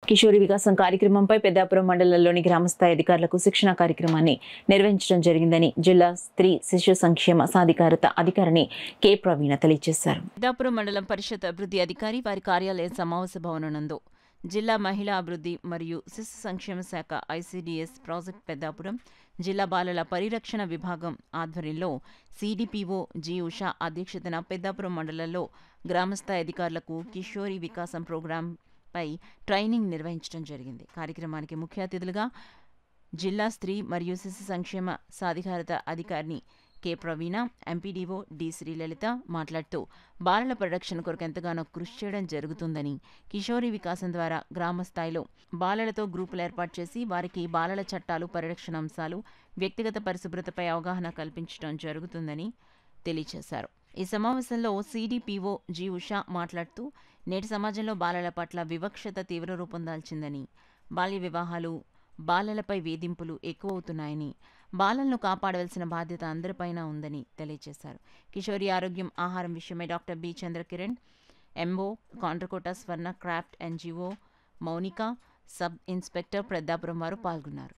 కిషోరి వికాసం కార్యక్రమంపై పెద్దాపురం మండలంలోని గ్రామస్థాయి అధికారులకు శిక్షణ కార్యక్రమాన్ని నిర్వహించడం జరిగిందని జిల్లా స్త్రీ శిశు సంక్షేమ సాధికారత అధికారిని కె ప్రవీణ తెలియజేశారు. పెద్దాపురం మండలం పరిషత్ అభివృద్ధి అధికారి వారి కార్యాలయ సమావేశ భవనం నందు జిల్లా మహిళా అభివృద్ధి మరియు శిశు సంక్షేమ శాఖ ఐసిడిఎస్ ప్రాజెక్ట్ పెద్దాపురం జిల్లా బాలల పరిరక్షణ విభాగం ఆధ్వర్యంలో సిడిపిఓ జి ఉషా అధ్యక్షతన పెద్దాపురం మండలంలో గ్రామస్థాయి అధికారులకు కిషోరి వికాసం ప్రోగ్రాం పై ట్రైనింగ్ నిర్వహించడం జరిగింది. కార్యక్రమానికి ముఖ్య అతిథులుగా జిల్లా స్త్రీ మరియు శిశు సంక్షేమ సాధికారత అధికారిని కె ప్రవీణ, ఎంపీడీఓ డి శ్రీలలిత మాట్లాడుతూ బాలల పరిరక్షణ కొరకు ఎంతగానో కృషి చేయడం జరుగుతుందని, కిషోరి వికాసం ద్వారా గ్రామ స్థాయిలో బాలలతో గ్రూపులు ఏర్పాటు చేసి వారికి బాలల చట్టాలు, పరిరక్షణ అంశాలు, వ్యక్తిగత పరిశుభ్రతపై అవగాహన కల్పించడం జరుగుతుందని తెలియజేశారు. ఈ సమావేశంలో సిడిపిఓ జి ఉషా మాట్లాడుతూ నేటి సమాజంలో బాలల పట్ల వివక్షత తీవ్ర రూపం దాల్చిందని, బాల్య వివాహాలు, బాలలపై వేధింపులు ఎక్కువవుతున్నాయని, బాలలను కాపాడవలసిన బాధ్యత అందరిపైన ఉందని తెలియజేశారు. కిషోరి ఆరోగ్యం ఆహారం విషయమై doctor B Chandrakiran, MO Kandrakota Swarna craft NGO Mounika, sub inspector Peddapuram వారు పాల్గొన్నారు.